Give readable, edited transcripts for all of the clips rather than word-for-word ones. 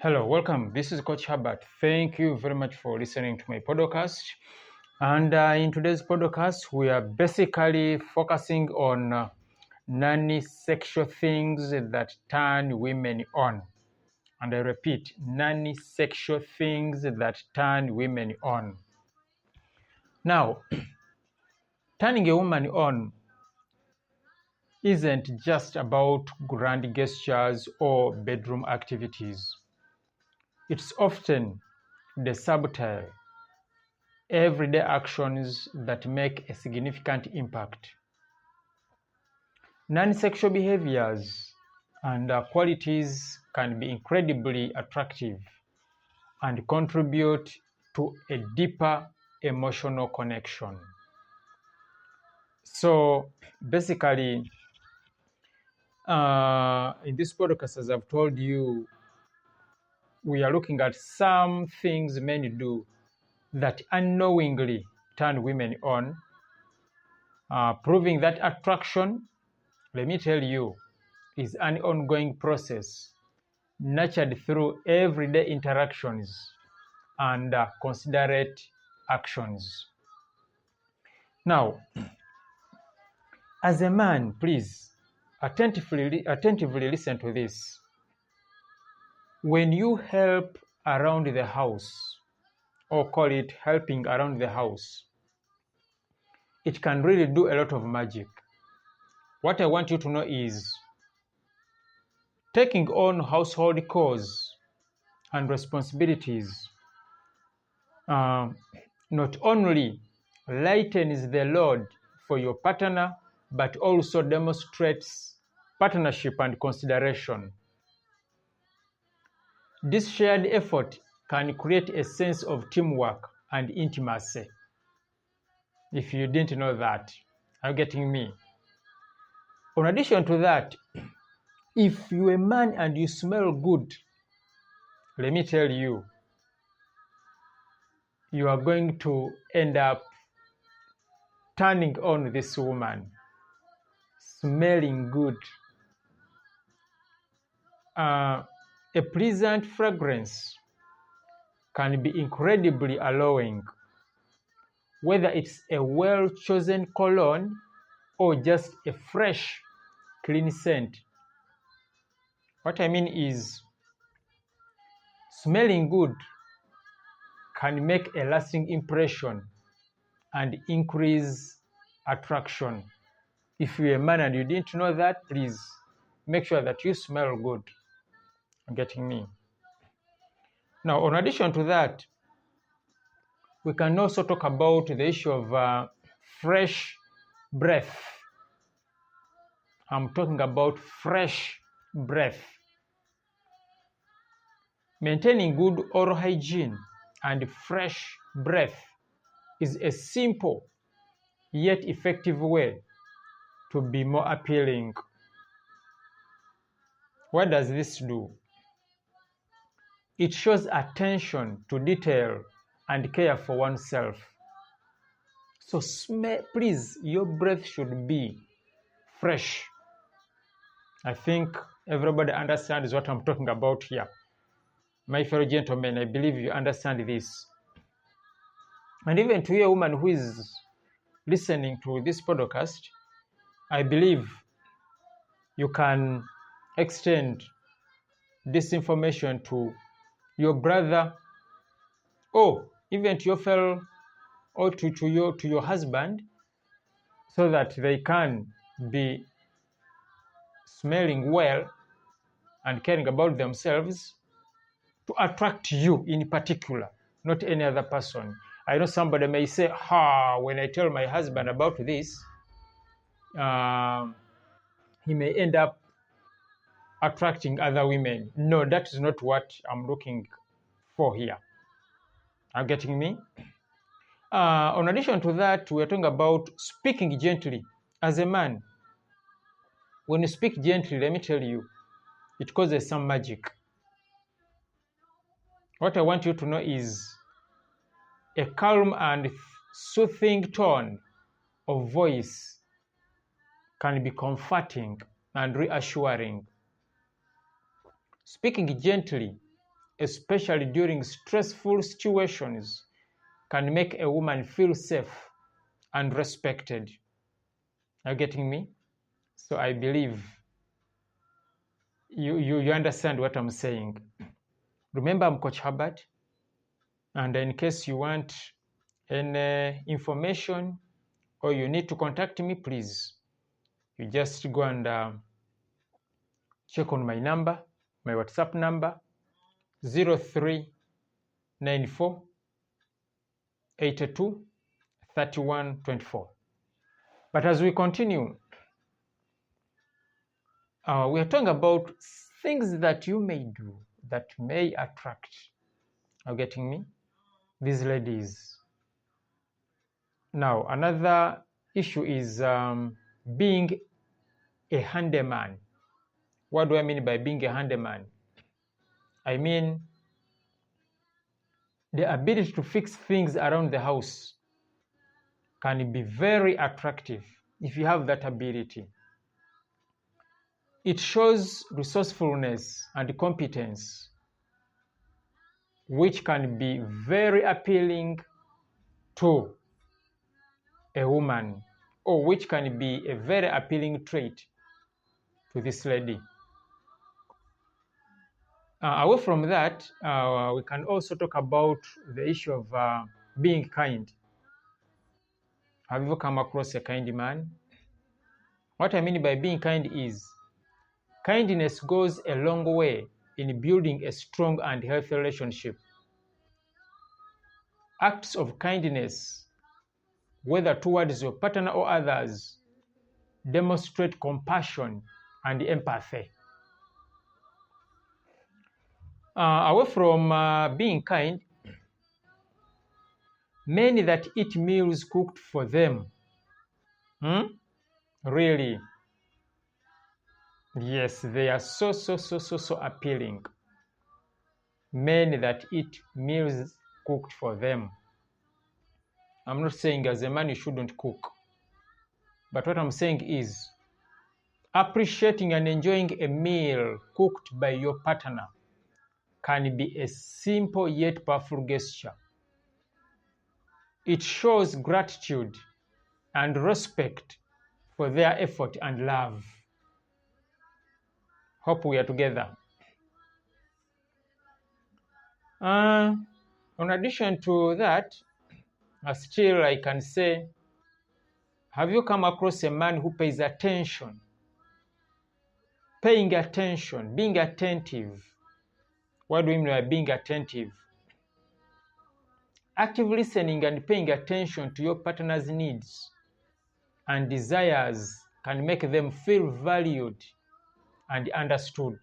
Hello, welcome. This is Coach Herbert. Thank you very much for listening to my podcast. And in today's podcast, we are basically focusing on non-sexual things that turn women on. And I repeat, non-sexual things that turn women on. Now, turning a woman on isn't just about grand gestures or bedroom activities. It's often the subtle, everyday actions that make a significant impact. Non-sexual behaviors and qualities can be incredibly attractive and contribute to a deeper emotional connection. So basically, in this podcast, as I've told you, we are looking at some things men do that unknowingly turn women on, proving that attraction, let me tell you, is an ongoing process nurtured through everyday interactions and considerate actions. Now, as a man, please attentively listen to this. When you help around the house, or call it helping around the house, it can really do a lot of magic. What I want you to know is taking on household chores and responsibilities not only lightens the load for your partner, but also demonstrates partnership and consideration. This shared effort can create a sense of teamwork and intimacy. If you didn't know that, are you getting me? In addition to that, if you're a man and you smell good, let me tell you, you are going to end up turning on this woman, smelling good. A pleasant fragrance can be incredibly alluring, whether it's a well-chosen cologne or just a fresh, clean scent. What I mean is, smelling good can make a lasting impression and increase attraction. If you're a man and you didn't know that, please make sure that you smell good. You're getting me? Now, in addition to that, we can also talk about the issue of fresh breath. I'm talking about fresh breath. Maintaining good oral hygiene and fresh breath is a simple yet effective way to be more appealing. What does this do? It shows attention to detail and care for oneself. So please, your breath should be fresh. I think everybody understands what I'm talking about here. My fellow gentlemen, I believe you understand this. And even to a woman who is listening to this podcast, I believe you can extend this information to your brother, or even to your fellow, or to your husband, so that they can be smelling well and caring about themselves to attract you in particular, not any other person. I know somebody may say, when I tell my husband about this, he may end up attracting other women. No, that is not what I'm looking for here. Are you getting me? In addition to that, we're talking about speaking gently. As a man, when you speak gently, let me tell you, it causes some magic. What I want you to know is a calm and soothing tone of voice can be comforting and reassuring. Speaking gently especially during stressful situations, can make a woman feel safe and respected. Are you getting me? So I believe you understand what I'm saying. Remember, I'm Coach Herbert, and in case you want any information or you need to contact me, please, you just go and check on my number, my WhatsApp number, 0394 82 31 24. But as we continue, we are talking about things that you may do that may attract, are you getting me, these ladies. Now, another issue is being a handyman. What do I mean by being a handyman? I mean the ability to fix things around the house can be very attractive if you have that ability. It shows resourcefulness and competence, which can be very appealing to a woman, or which can be a very appealing trait to this lady. Away from that, we can also talk about the issue of being kind. Have you ever come across a kind man? What I mean by being kind is kindness goes a long way in building a strong and healthy relationship. Acts of kindness, whether towards your partner or others, demonstrate compassion and empathy. Away from being kind, many that eat meals cooked for them. Really, yes, they are so appealing. Men that eat meals cooked for them. I'm not saying as a man you shouldn't cook, but what I'm saying is appreciating and enjoying a meal cooked by your partner can be a simple yet powerful gesture. It shows gratitude and respect for their effort and love. Hope we are together. In addition to that, still I can say, have you come across a man who pays attention? Paying attention, being attentive. What do we mean by being attentive? Active listening and paying attention to your partner's needs and desires can make them feel valued and understood.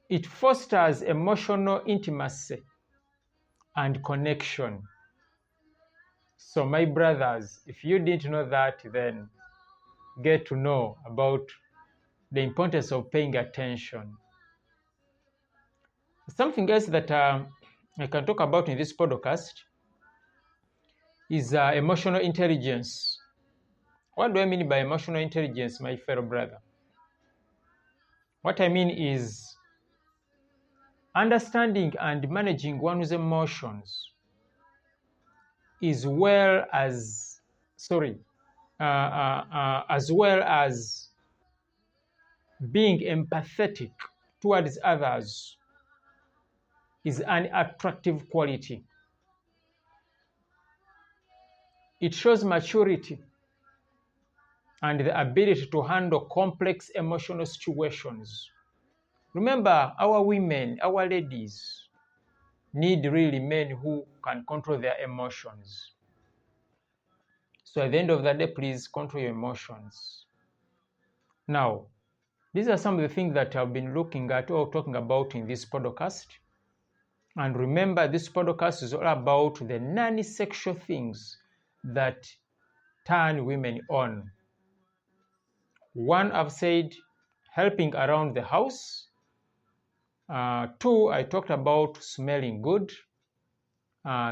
It fosters emotional intimacy and connection. So my brothers, if you didn't know that, then get to know about the importance of paying attention. Something else that I can talk about in this podcast is emotional intelligence. What do I mean by emotional intelligence, my fellow brother? What I mean is understanding and managing one's emotions as well as being empathetic towards others is an attractive quality. It shows maturity and the ability to handle complex emotional situations. Remember, our women, our ladies, need really men who can control their emotions. So at the end of the day, please control your emotions. Now, these are some of the things that I've been looking at or talking about in this podcast. And remember, this podcast is all about the non-sexual things that turn women on. One, I've said, helping around the house. Two, I talked about smelling good.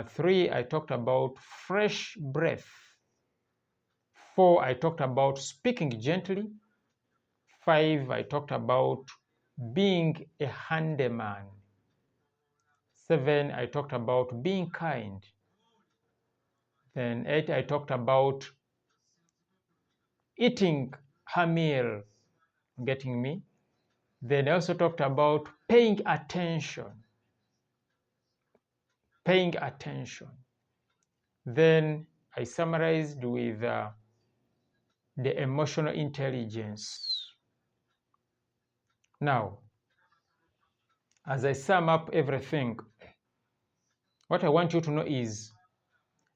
Three, I talked about fresh breath. Four, I talked about speaking gently. Five, I talked about being a handyman. 7, I talked about being kind. Then 8, I talked about eating her meal, getting me. Then I also talked about paying attention. Paying attention. Then I summarized with the emotional intelligence. Now, as I sum up everything, what I want you to know is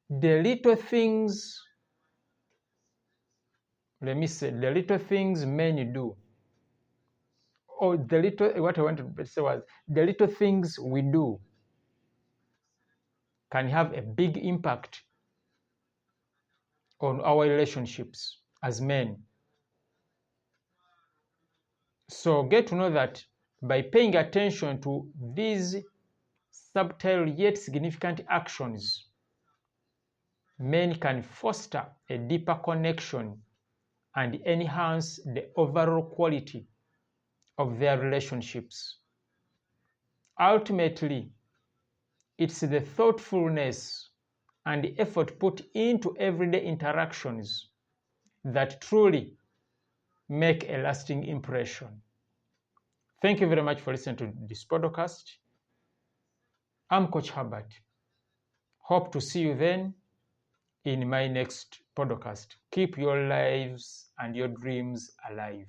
the little things, let me say, the little things men do, or the little, what I want to say was, the little things we do can have a big impact on our relationships as men. So get to know that by paying attention to these subtle yet significant actions, men can foster a deeper connection and enhance the overall quality of their relationships. Ultimately, it's the thoughtfulness and the effort put into everyday interactions that truly make a lasting impression. Thank you very much for listening to this podcast. I'm Coach Herbert. Hope to see you then in my next podcast. Keep your lives and your dreams alive.